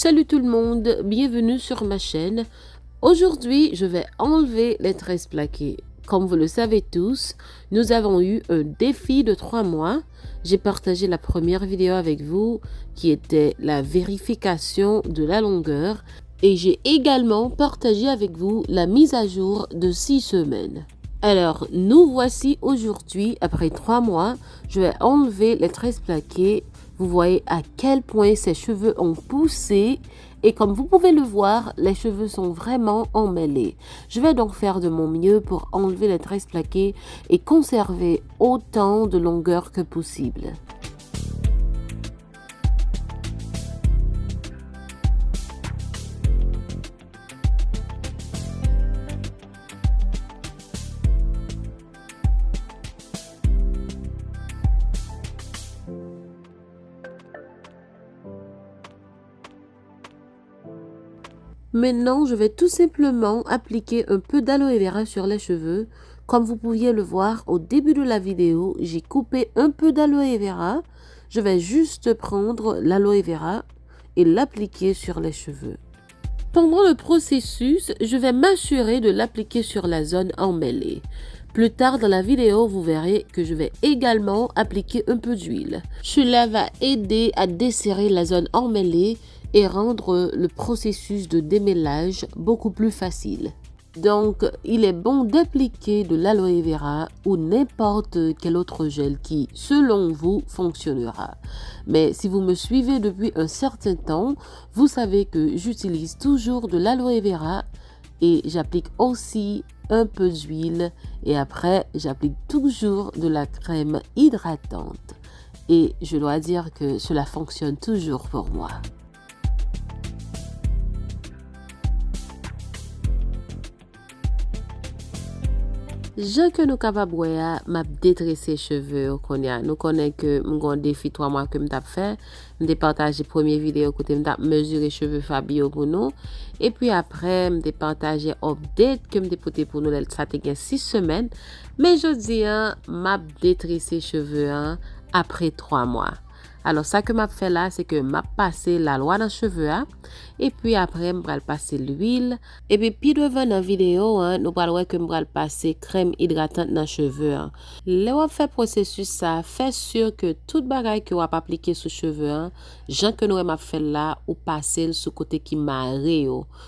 Salut tout le monde, bienvenue sur ma chaîne. Aujourd'hui, je vais enlever les tresses plaquées. Comme vous le savez tous, nous avons eu un défi de 3 mois. J'ai partagé la première vidéo avec vous qui était la vérification de la longueur et j'ai également partagé avec vous la mise à jour de 6 semaines. Alors, nous voici aujourd'hui, après 3 mois, je vais enlever les tresses plaquées. Vous voyez à quel point ces cheveux ont poussé et comme vous pouvez le voir, les cheveux sont vraiment emmêlés. Je vais donc faire de mon mieux pour enlever les tresses plaquées et conserver autant de longueur que possible. Maintenant, je vais tout simplement appliquer un peu d'aloe vera sur les cheveux. Comme vous pouviez le voir au début de la vidéo, j'ai coupé un peu d'aloe vera. Je vais juste prendre l'aloe vera et l'appliquer sur les cheveux. Pendant le processus, je vais m'assurer de l'appliquer sur la zone emmêlée. Plus tard dans la vidéo, vous verrez que je vais également appliquer un peu d'huile. Cela va aider à desserrer la zone emmêlée et rendre le processus de démêlage beaucoup plus facile. Donc, il est bon d'appliquer de l'aloe vera ou n'importe quel autre gel qui, selon vous, fonctionnera. Mais si vous me suivez depuis un certain temps, vous savez que j'utilise toujours de l'aloe vera et j'applique aussi un peu d'huile et après, j'applique toujours de la crème hydratante. Et je dois dire que cela fonctionne toujours pour moi. Jan que nous capables m'a détresser cheveux konya nous connaît que m'gon défi 3 mois que m't'a fait m't'a partagé première vidéo côté m't'a mesurer cheveux Fabio pour nous et puis après m't'a partagé update que m't'a porté pour nous ça te gain 6 semaines mais je dis m'a détresser cheveux après 3 mois. Alors, ça que m'a fait là, c'est que m'a passé la loi dans les cheveux et puis après, m'a passer l'huile. Et puis devant dans la vidéo, nous parlons que m'a passer crème hydratante dans les cheveux. Là, on fait processus ça, fait sûr que toute bagaille que on va appliquer sur cheveux, Jean que nous m'a fait là, ou passer sur côté qui marre,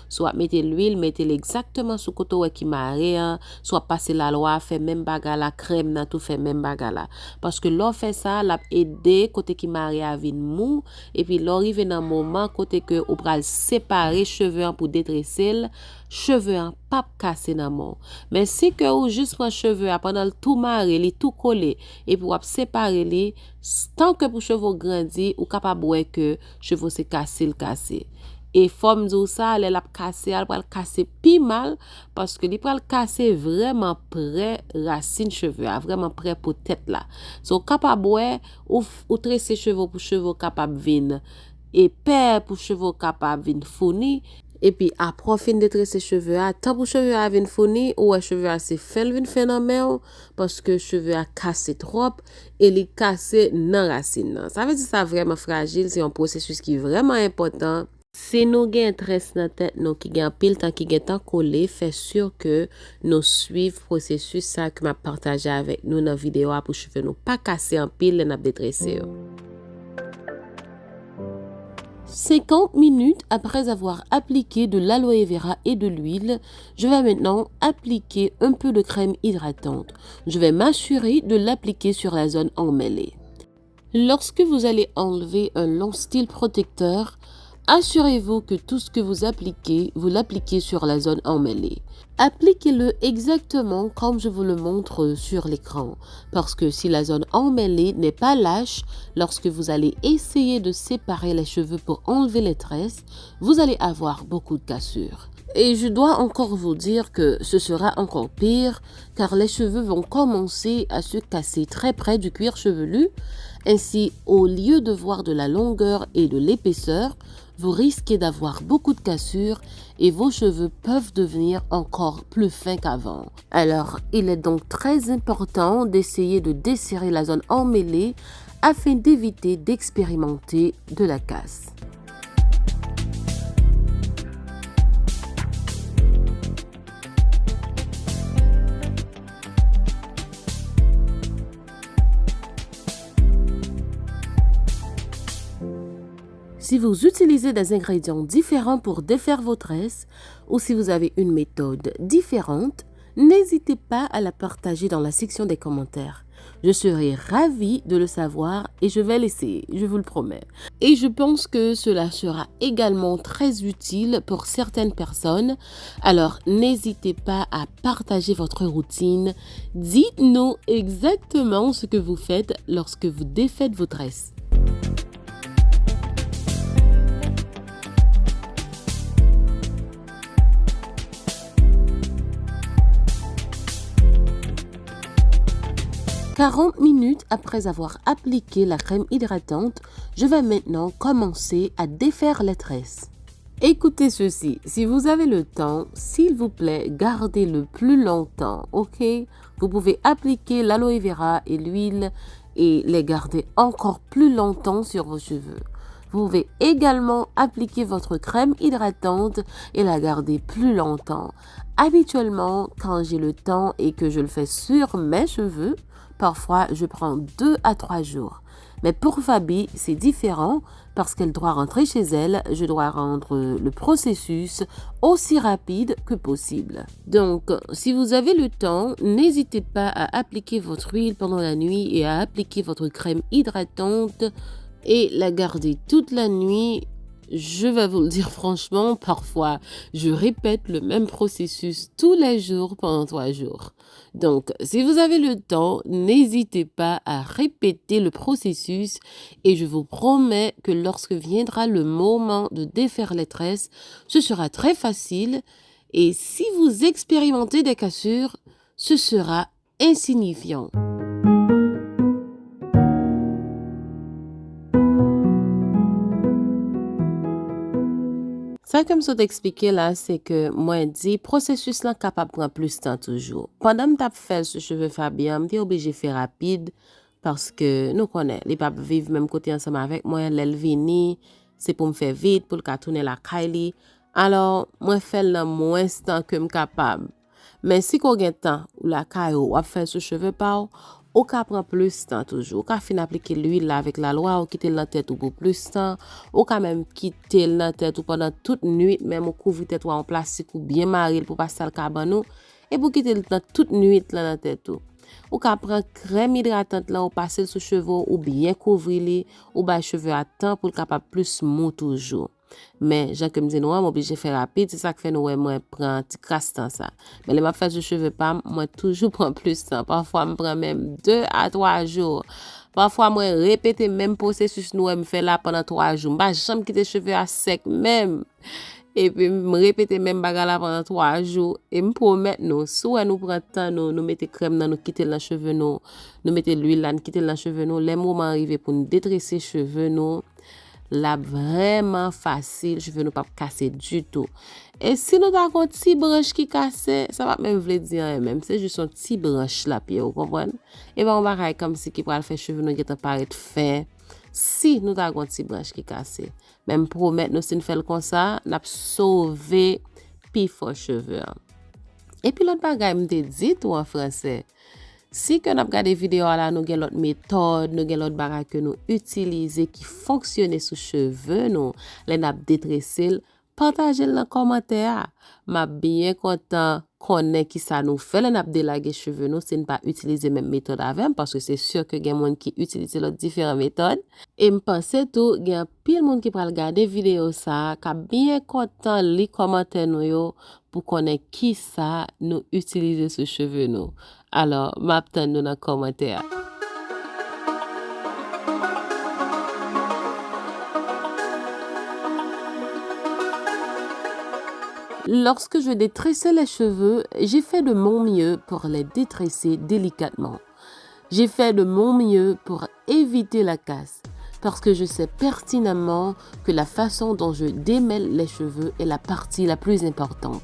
soit mettez l'huile, mettez exactement sur côté qui marre, soit passer la loi, fait même bagarre la crème, n'a tout fait même bagarre là. Parce que l'on fait ça, l'a aider côté qui marre à vin mou et puis l'arrive dans moment côté que ou pral séparer cheveux pour détresser cheveux en pas casser dans mon mais si que ou juste prend cheveux pendant tout marrer li tout coller et pour séparer li tant que pour cheveux grandi ou capable ouais que cheveux c'est casser et forme de ça elle a casser pi mal parce que il pral casser vraiment près racine cheveux vraiment près pour tête là so capable ouais ou tresser cheveux pour cheveux capable vin et paire pour cheveux capable vin fourni et puis après fin de tresser cheveux tant pour cheveux à vin fourni ou cheveux assez fin vin fin en main parce que cheveux a cassé trop et les casser dans racine ça veut dire ça vraiment fragile c'est un processus qui est vraiment important. Si nous avons un tresse dans la tête, nous qui avons pile temps qui temps collé, fait sûr que nous suivons le processus ça que m'a partagé avec nous dans la vidéo pour cheveux nous pas casser en pile et n'a détresser. 50 minutes après avoir appliqué de l'aloe vera et de l'huile, je vais maintenant appliquer un peu de crème hydratante. Je vais m'assurer de l'appliquer sur la zone emmêlée. Lorsque vous allez enlever un long style protecteur, assurez-vous que tout ce que vous appliquez, vous l'appliquez sur la zone emmêlée. Appliquez-le exactement comme je vous le montre sur l'écran. Parce que si la zone emmêlée n'est pas lâche, lorsque vous allez essayer de séparer les cheveux pour enlever les tresses, vous allez avoir beaucoup de cassures. Et je dois encore vous dire que ce sera encore pire car les cheveux vont commencer à se casser très près du cuir chevelu. Ainsi, au lieu de voir de la longueur et de l'épaisseur, vous risquez d'avoir beaucoup de cassures et vos cheveux peuvent devenir encore plus fins qu'avant. Alors, il est donc très important d'essayer de desserrer la zone emmêlée afin d'éviter d'expérimenter de la casse. Si vous utilisez des ingrédients différents pour défaire vos tresses ou si vous avez une méthode différente, n'hésitez pas à la partager dans la section des commentaires. Je serai ravie de le savoir et je vais l'essayer, je vous le promets. Et je pense que cela sera également très utile pour certaines personnes. Alors, n'hésitez pas à partager votre routine. Dites-nous exactement ce que vous faites lorsque vous défaites vos tresses. « 40 minutes après avoir appliqué la crème hydratante, je vais maintenant commencer à défaire les tresses. Écoutez ceci, si vous avez le temps, s'il vous plaît, gardez-le plus longtemps, ok? Vous pouvez appliquer l'aloe vera et l'huile et les garder encore plus longtemps sur vos cheveux. Vous pouvez également appliquer votre crème hydratante et la garder plus longtemps. Habituellement, quand j'ai le temps et que je le fais sur mes cheveux, parfois je prends 2 à 3 jours. Mais pour Fabi, c'est différent parce qu'elle doit rentrer chez elle. Je dois rendre le processus aussi rapide que possible. Donc, si vous avez le temps, n'hésitez pas à appliquer votre huile pendant la nuit et à appliquer votre crème hydratante et la garder toute la nuit. Je vais vous le dire franchement, parfois, je répète le même processus tous les jours pendant 3 jours. Donc, si vous avez le temps, n'hésitez pas à répéter le processus et je vous promets que lorsque viendra le moment de défaire les tresses, ce sera très facile et si vous expérimentez des cassures, ce sera insignifiant. Ça, comme ça t'expliquer là, c'est que moi, dit, processus là capable de prendre plus de temps toujours. Pendant que tu fait ce cheveu Fabien, tu es obligé de faire rapide parce que nous connaissons, les papes vivent même côté ensemble avec moi, l'elvini, c'est pour me faire vite, pour le tourner la Kylie. Alors, moi, fais le moins de temps que je suis capable. Mais si vous avez temps, ou la Kylie, ou faire ce cheveu par ou ka prend plus de temps toujours. Ou ka fin appliquer l'huile avec la loi ou quitter la tête ou pour plus de temps. Ou ka même quitter la tête ou pendant toute nuit, même ou couvrir tête ou en plastique ou bien marrer pour passer le cabane et pour quitter dans toute nuit là dans tête ou ka prendre crème hydratante là ou passer sur cheveux ou bien couvrir les ou ba cheveux à temps pour capable plus mou toujours. Mais Jean comme dit nous obligé de faire rapide, c'est ça que fait nous moi prend petit crasse temps ça. Mais les m'a fait de cheveux pas moi toujours prend plus de temps. Parfois me prend même 2 à 3 jours. Parfois moi répéter même processus nous me fait là pendant 3 jours. Pas jamais quitter cheveux à sec même. Et puis me répéter même bagarre là pendant 3 jours et me promettre nous soit nous prend temps nous mettre crème dans nous quitter dans cheveux nous mettre l'huile là quitter dans cheveux nous les moments arrivés pour nous détresser cheveux nous là vraiment facile, je veux nous pas casser du tout. Et si nous avons un petit branche qui casse, ça va même veut dire même, c'est juste un petit branche là puis vous comprenez? Et ben on va comme si qui pour faire cheveux nous qui paraître fin. Si nous avons un petit branche qui casse, même promettre nous si nous fait comme ça, n'a sauver puis fort cheveux. Et puis l'autre bagage me dit tout en français. Si que nous regardons des vidéos là, nous avons l'autre méthode, nous avons l'autre bagage que nous utilisons qui fonctionne sous cheveux, nous les n'a détressé, partagez dans les commentaires. M'a bien content connaît qui ça nous fait, les n'a délaguer cheveux nous, c'est ne pas utiliser même méthode avec parce que c'est sûr que il y a des gens qui utilisent l'autre différentes méthodes. Et me pensais tout, il y a pile monde qui va regarder vidéo ça, qui bien content les commentaires nous yo pour connaître qui ça nous utiliser ce cheveux nous. Alors, m'attends nous dans les commentaires. Lorsque je détressais les cheveux, j'ai fait de mon mieux pour les détresser délicatement. J'ai fait de mon mieux pour éviter la casse, parce que je sais pertinemment que la façon dont je démêle les cheveux est la partie la plus importante.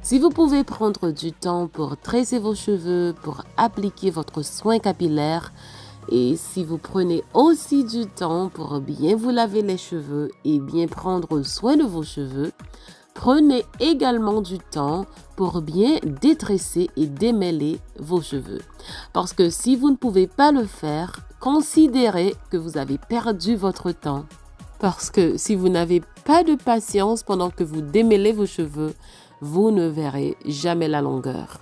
Si vous pouvez prendre du temps pour tresser vos cheveux, pour appliquer votre soin capillaire, et si vous prenez aussi du temps pour bien vous laver les cheveux et bien prendre soin de vos cheveux, prenez également du temps pour bien détresser et démêler vos cheveux. Parce que si vous ne pouvez pas le faire, considérez que vous avez perdu votre temps. Parce que si vous n'avez pas de patience pendant que vous démêlez vos cheveux, vous ne verrez jamais la longueur.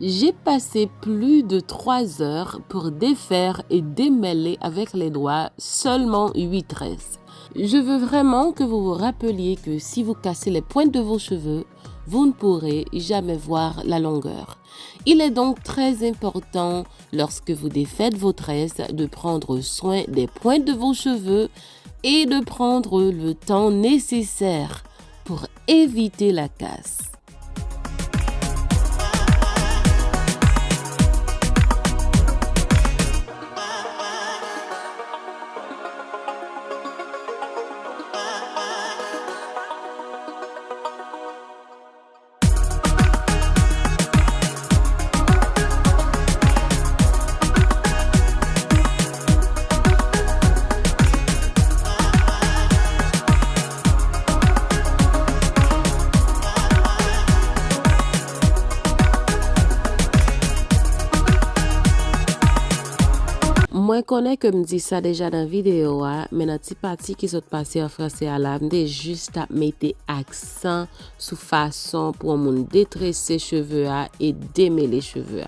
J'ai passé plus de 3 heures pour défaire et démêler avec les doigts seulement 8 tresses. Je veux vraiment que vous vous rappeliez que si vous cassez les pointes de vos cheveux, vous ne pourrez jamais voir la longueur. Il est donc très important, lorsque vous défaites vos tresses, de prendre soin des pointes de vos cheveux et de prendre le temps nécessaire pour éviter la casse. Moi connais que me dit ça déjà dans vidéo mais dans petit parti qui sont passé en français à la m'de juste à mettre accent sur façon pour moun détresser cheveux et démêler cheveux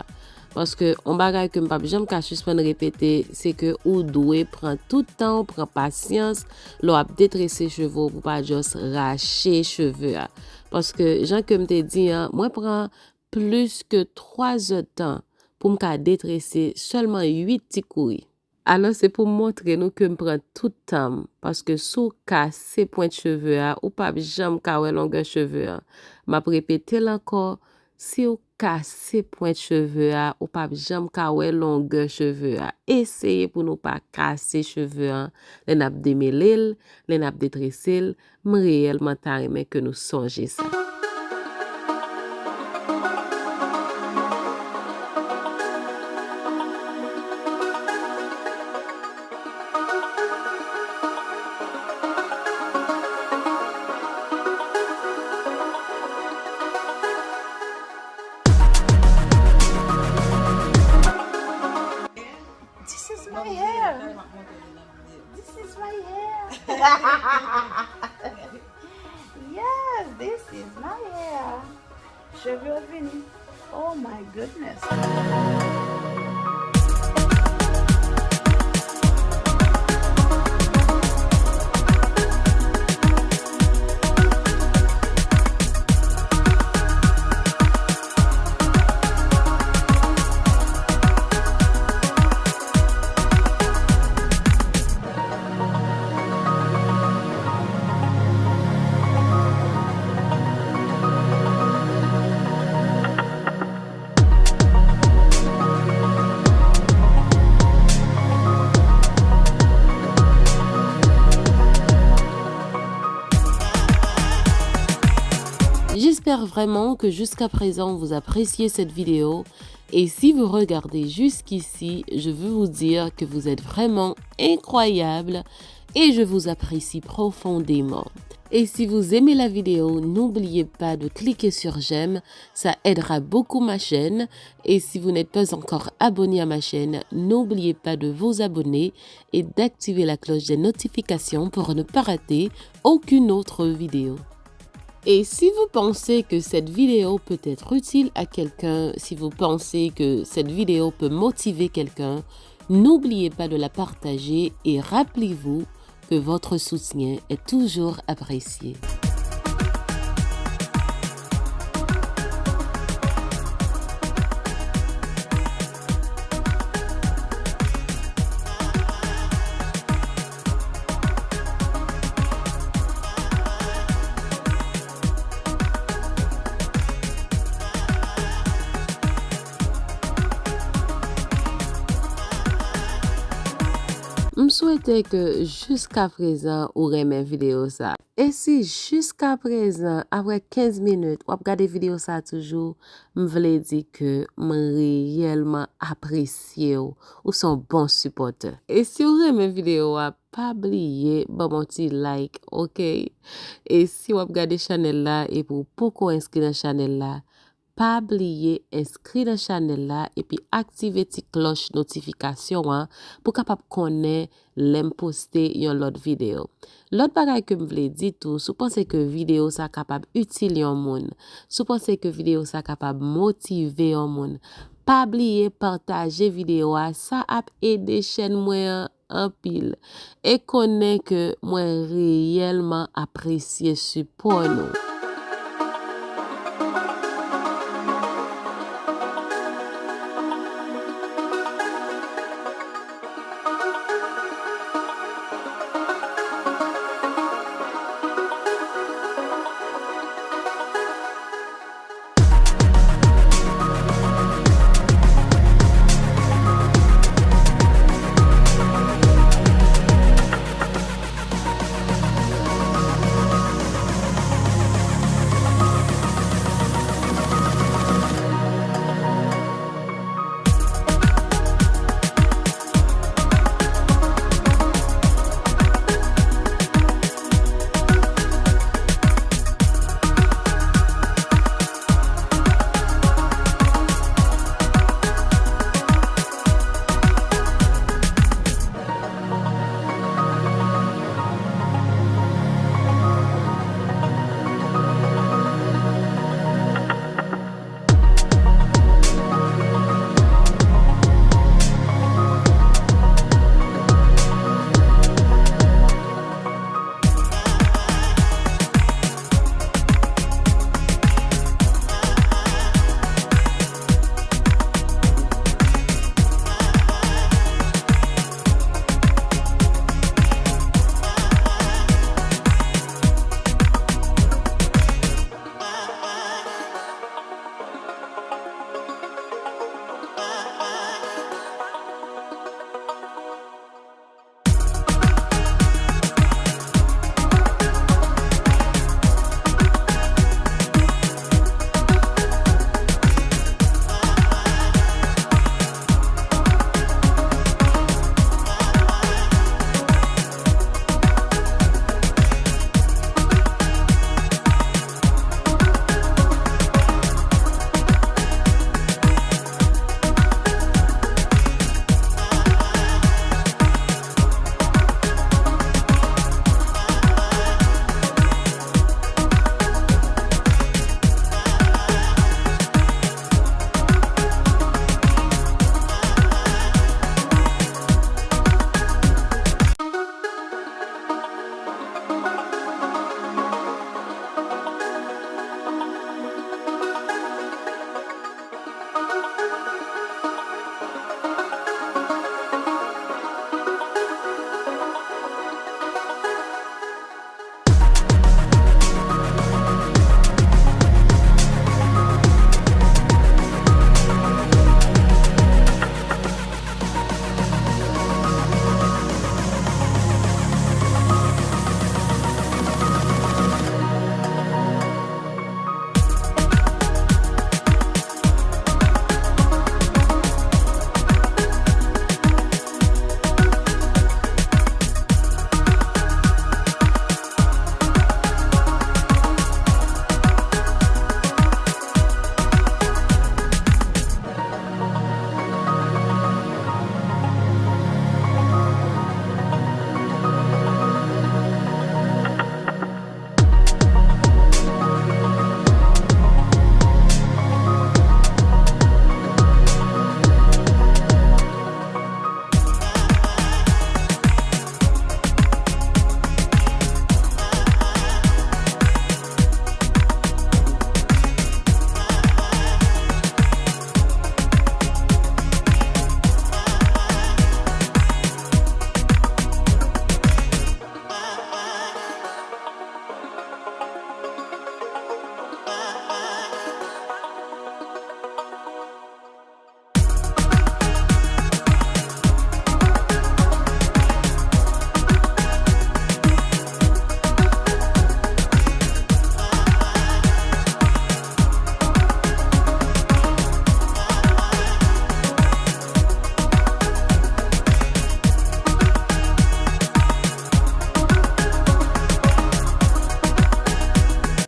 parce que on bagay que m'pa jamais ka suspendre répéter c'est que ou doit prendre tout le temps prend patience l'on a détresser cheveux pour pas juste racher cheveux parce que Jean que me te dit moi prend plus que 3 heures de temps pour me détresser seulement 8 petits couilles. Alors c'est pour montrer nous que me prend tout le temps parce que sous casser point de cheveux ou pas jamais ka wè longueur cheveux m'a répéter encore si ou casser point de cheveux ou pas jamais ka wè longueur cheveux essayez pour nous pas casser cheveux les n'a démêler les n'a détresser réellement ta mais que nous songer ça. This is my hair. This is my hair. Yes, this is my hair. Cheveux finis. Oh my goodness. J'espère vraiment que jusqu'à présent vous appréciez cette vidéo et si vous regardez jusqu'ici, je veux vous dire que vous êtes vraiment incroyable et je vous apprécie profondément. Et si vous aimez la vidéo, n'oubliez pas de cliquer sur j'aime, ça aidera beaucoup ma chaîne. Et si vous n'êtes pas encore abonné à ma chaîne, n'oubliez pas de vous abonner et d'activer la cloche des notifications pour ne pas rater aucune autre vidéo. Et si vous pensez que cette vidéo peut être utile à quelqu'un, si vous pensez que cette vidéo peut motiver quelqu'un, n'oubliez pas de la partager et rappelez-vous que votre soutien est toujours apprécié. Je souhaitais que jusqu'à présent, vous aimez vidéo ça. Et si jusqu'à présent, après 15 minutes, vous regardez vidéo ça toujours, je voulais dire que je réellement apprécié ou sont bon supporter. Et si vous aimez vidéo, pas oublier mon petit like, ok? Et si vous regardez channel là et pour pourquoi inscrire dans channel là, pas oublier inscrire dans channel là et puis activer ti cloche notification pour capable connaître l'aime poster yon l'autre vidéo. L'autre bagay que me vle di tout, sou pense que vidéo ça capable utile yon moun, sou pense que vidéo ça capable motiver yon moun, pas oublier partager vidéo ça a aider chaîne moi en pile et connaît que moi réellement apprécier support nous.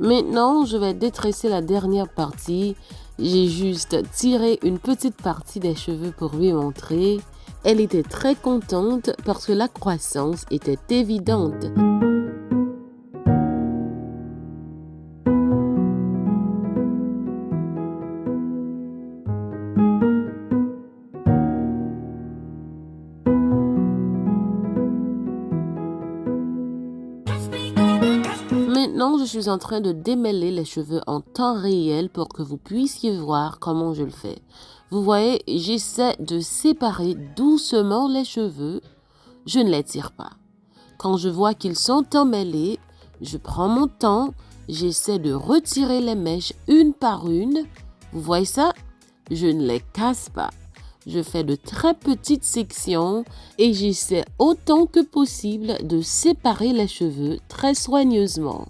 Maintenant, je vais détresser la dernière partie J'ai juste tiré une petite partie des cheveux pour lui montrer. Elle était très contente parce que la croissance était évidente. Maintenant, je suis en train de démêler les cheveux en temps réel pour que vous puissiez voir comment je le fais. Vous voyez, j'essaie de séparer doucement les cheveux. Je ne les tire pas. Quand je vois qu'ils sont emmêlés, je prends mon temps, j'essaie de retirer les mèches une par une. Vous voyez ça? Je ne les casse pas. Je fais de très petites sections et j'essaie autant que possible de séparer les cheveux très soigneusement.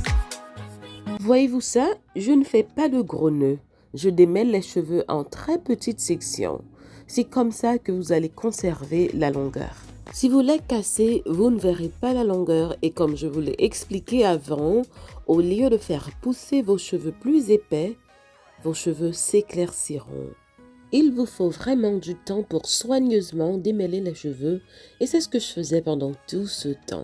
Voyez-vous ça? Je ne fais pas de gros nœuds. Je démêle les cheveux en très petites sections. C'est comme ça que vous allez conserver la longueur. Si vous les cassez, vous ne verrez pas la longueur et comme je vous l'ai expliqué avant, au lieu de faire pousser vos cheveux plus épais, vos cheveux s'éclairciront. Il vous faut vraiment du temps pour soigneusement démêler les cheveux et c'est ce que je faisais pendant tout ce temps.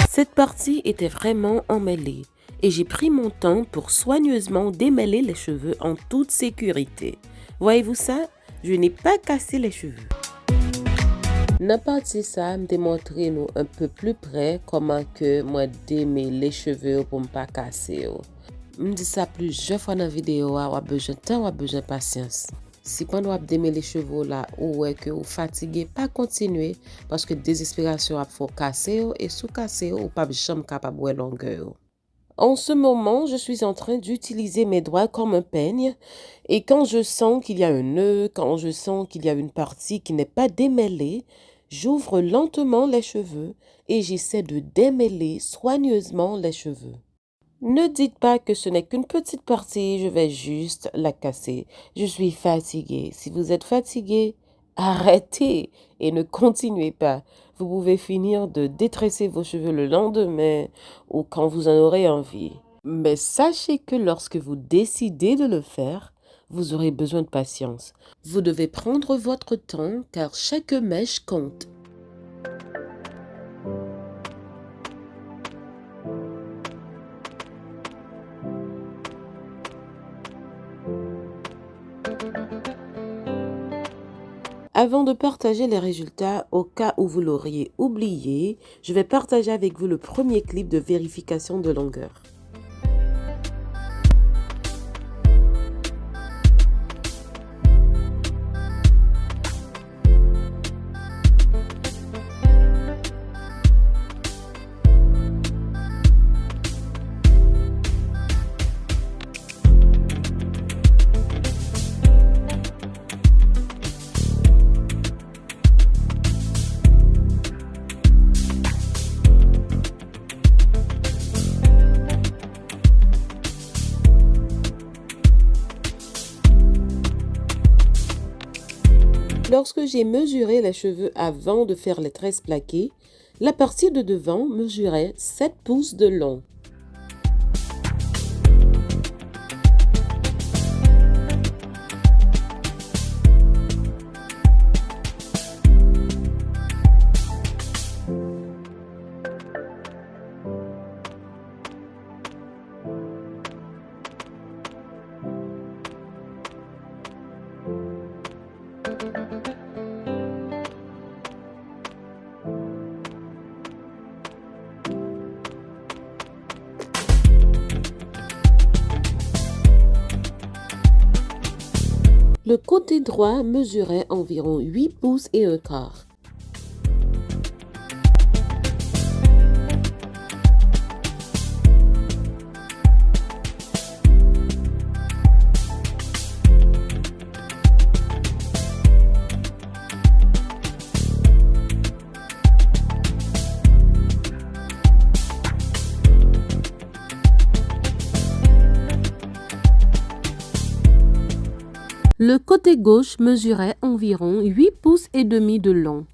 Cette partie était vraiment emmêlée et j'ai pris mon temps pour soigneusement démêler les cheveux en toute sécurité. Voyez-vous ça? Je n'ai pas cassé les cheveux. N'a pas dit ça, me démontrer nous un peu plus près comment que moi démêler les cheveux pour ne pas casser. Me dit ça plusieurs fois dans la vidéo, ou a besoin de temps, ou a besoin de patience. Si pendant vous démêler les cheveux là, ou que vous fatiguez, pas continuer parce que désespération a faut casser et sous casser ou pas jamais capable de longueur. En ce moment, je suis en train d'utiliser mes doigts comme un peigne et quand je sens qu'il y a un nœud, quand je sens qu'il y a une partie qui n'est pas démêlée, j'ouvre lentement les cheveux et j'essaie de démêler soigneusement les cheveux. Ne dites pas que ce n'est qu'une petite partie, je vais juste la casser. Je suis fatiguée. Si vous êtes fatigué, arrêtez et ne continuez pas. Vous pouvez finir de détresser vos cheveux le lendemain ou quand vous en aurez envie. Mais sachez que lorsque vous décidez de le faire, vous aurez besoin de patience. Vous devez prendre votre temps car chaque mèche compte. Avant de partager les résultats, au cas où vous l'auriez oublié, je vais partager avec vous le premier clip de vérification de longueur. Lorsque j'ai mesuré les cheveux avant de faire les tresses plaquées, la partie de devant mesurait 7 pouces de long. Le côté droit mesurait environ 8 pouces et un quart. Le côté gauche mesurait environ 8 pouces et demi de long.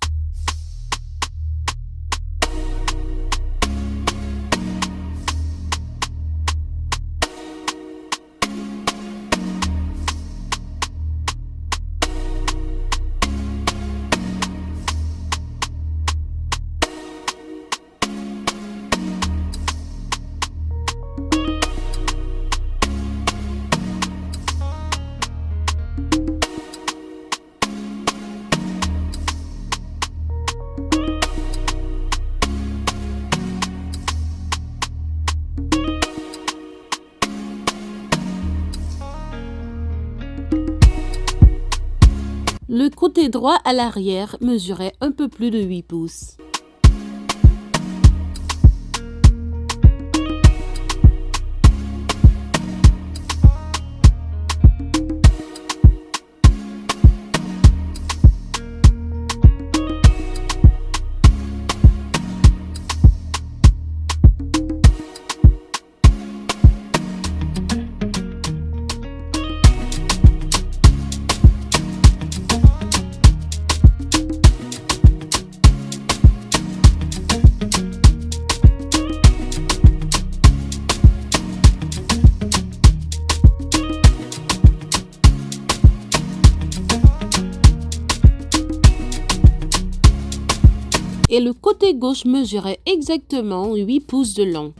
Le côté droit à l'arrière mesurait un peu plus de 8 pouces. Et le côté gauche mesurait exactement 8 pouces de long.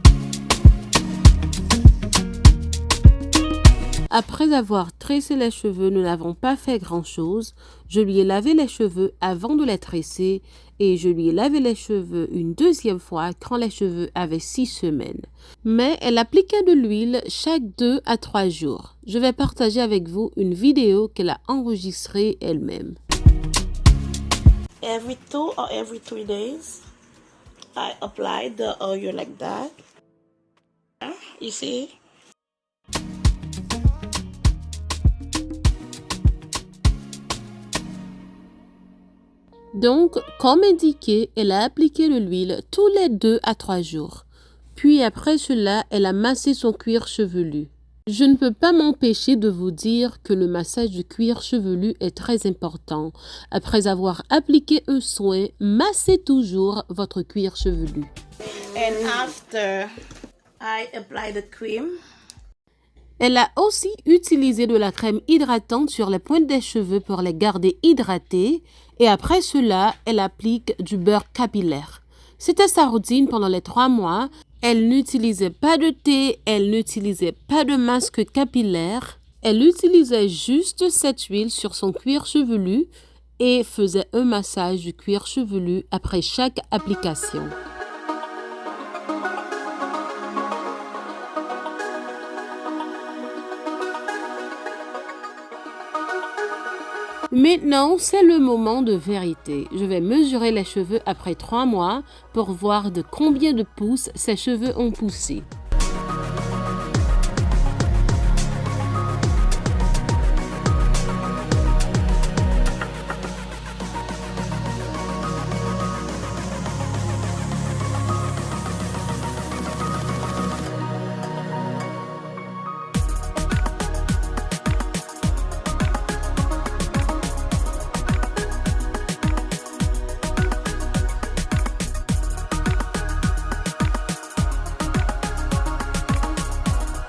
Après avoir tressé les cheveux, nous n'avons pas fait grand-chose. Je lui ai lavé les cheveux avant de les tresser et je lui ai lavé les cheveux une deuxième fois quand les cheveux avaient 6 semaines. Mais elle appliquait de l'huile chaque 2 à 3 jours. Je vais partager avec vous une vidéo qu'elle a enregistrée elle-même. Every 2 or every 3 days, I apply the oil like that. You see? Donc, comme indiqué, elle a appliqué de l'huile tous les 2 à 3 jours. Puis après cela, elle a massé son cuir chevelu. Je ne peux pas m'empêcher de vous dire que le massage du cuir chevelu est très important. Après avoir appliqué un soin, massez toujours votre cuir chevelu. And after I apply the cream, Elle a aussi utilisé de la crème hydratante sur les pointes des cheveux pour les garder hydratés. Et après cela, elle applique du beurre capillaire. C'était sa routine pendant les 3 mois. Elle n'utilisait pas de thé, elle n'utilisait pas de masque capillaire. Elle utilisait juste cette huile sur son cuir chevelu et faisait un massage du cuir chevelu après chaque application. Maintenant, c'est le moment de vérité. Je vais mesurer les cheveux après 3 mois pour voir de combien de pouces ses cheveux ont poussé.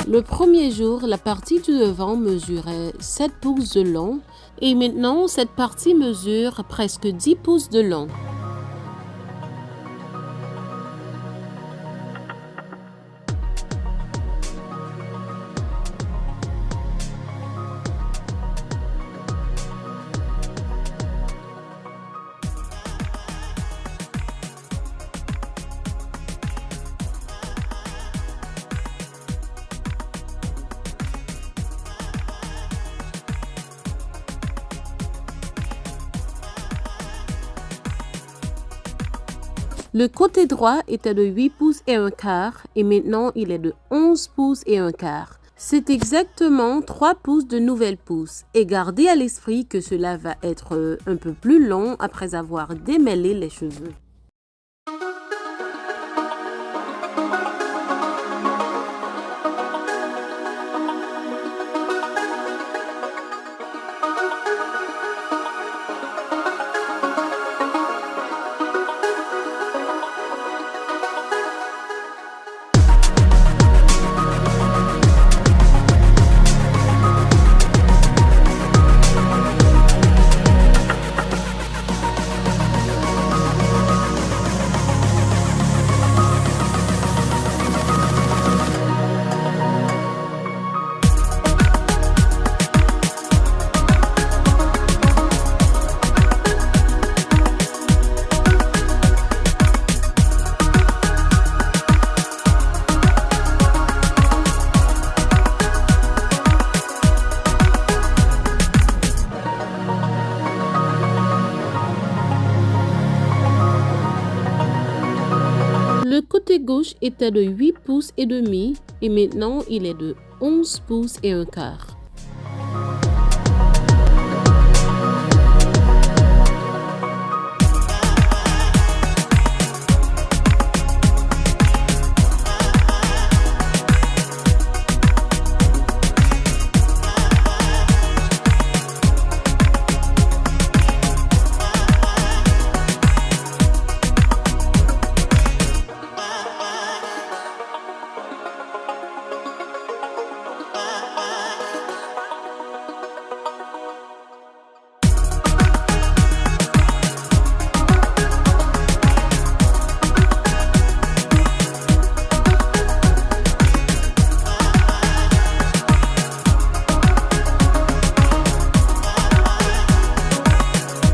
Le premier jour, la partie du devant mesurait 7 pouces de long et maintenant cette partie mesure presque 10 pouces de long. Le côté droit était de 8 pouces et un quart et maintenant il est de 11 pouces et un quart. C'est exactement 3 pouces de nouvelles pousses et gardez à l'esprit que cela va être un peu plus long après avoir démêlé les cheveux. gauche était de 8 pouces et demi et maintenant il est de 11 pouces et un quart.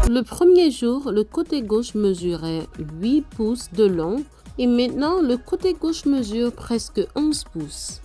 Le premier jour, le côté gauche mesurait 8 pouces de long et maintenant le côté gauche mesure presque 11 pouces.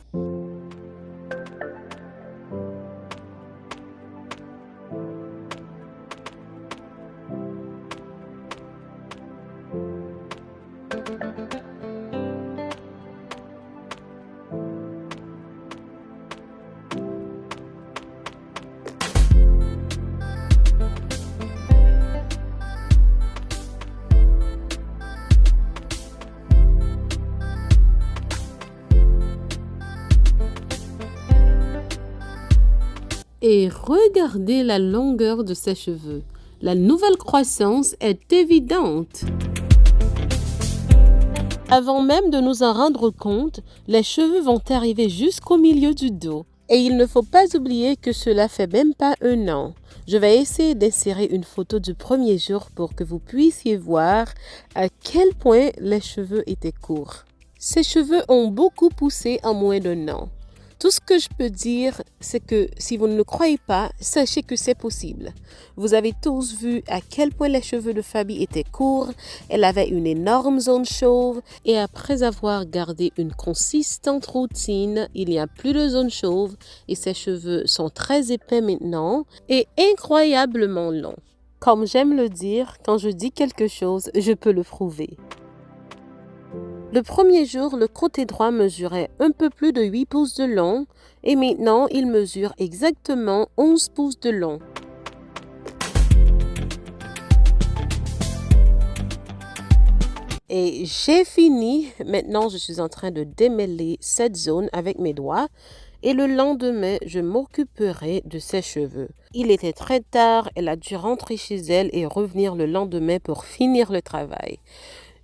Et regardez la longueur de ses cheveux. La nouvelle croissance est évidente. Avant même de nous en rendre compte, les cheveux vont arriver jusqu'au milieu du dos. Et il ne faut pas oublier que cela fait même pas un an. Je vais essayer d'insérer une photo du premier jour pour que vous puissiez voir à quel point les cheveux étaient courts. Ces cheveux ont beaucoup poussé en moins d'un an. Tout ce que je peux dire, c'est que si vous ne le croyez pas, sachez que c'est possible. Vous avez tous vu à quel point les cheveux de Fabi étaient courts, elle avait une énorme zone chauve et après avoir gardé une consistante routine, il n'y a plus de zone chauve et ses cheveux sont très épais maintenant et incroyablement longs. Comme j'aime le dire, quand je dis quelque chose, je peux le prouver. Le premier jour, le côté droit mesurait un peu plus de 8 pouces de long et maintenant il mesure exactement 11 pouces de long. Et j'ai fini. Maintenant, je suis en train de démêler cette zone avec mes doigts et le lendemain, je m'occuperai de ses cheveux. Il était très tard, elle a dû rentrer chez elle et revenir le lendemain pour finir le travail.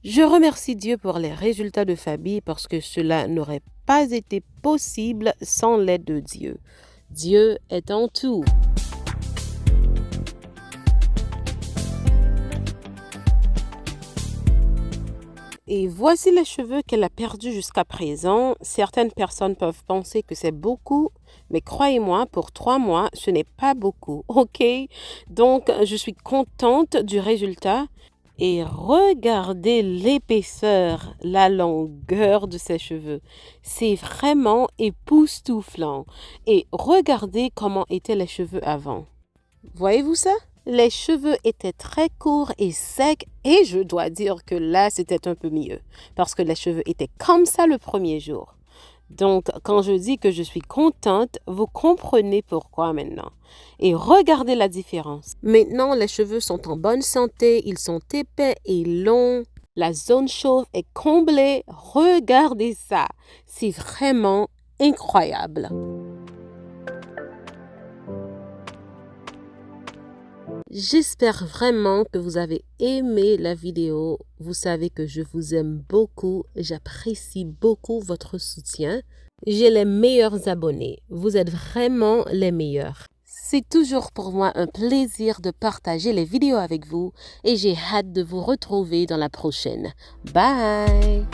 Je remercie Dieu pour les résultats de Fabi parce que cela n'aurait pas été possible sans l'aide de Dieu. Dieu est en tout. Et voici les cheveux qu'elle a perdus jusqu'à présent. Certaines personnes peuvent penser que c'est beaucoup, mais croyez-moi, pour 3 mois, ce n'est pas beaucoup, ok? Donc, je suis contente du résultat. Et regardez l'épaisseur, la longueur de ses cheveux. C'est vraiment époustouflant. Et regardez comment étaient les cheveux avant. Voyez-vous ça? Les cheveux étaient très courts et secs et je dois dire que là, c'était un peu mieux parce que les cheveux étaient comme ça le premier jour. Donc, quand je dis que je suis contente, vous comprenez pourquoi maintenant. Et regardez la différence. Maintenant, les cheveux sont en bonne santé, ils sont épais et longs. La zone chauve est comblée. Regardez ça. C'est vraiment incroyable. J'espère vraiment que vous avez aimé la vidéo. Vous savez que je vous aime beaucoup. J'apprécie beaucoup votre soutien. J'ai les meilleurs abonnés. Vous êtes vraiment les meilleurs. C'est toujours pour moi un plaisir de partager les vidéos avec vous et j'ai hâte de vous retrouver dans la prochaine. Bye!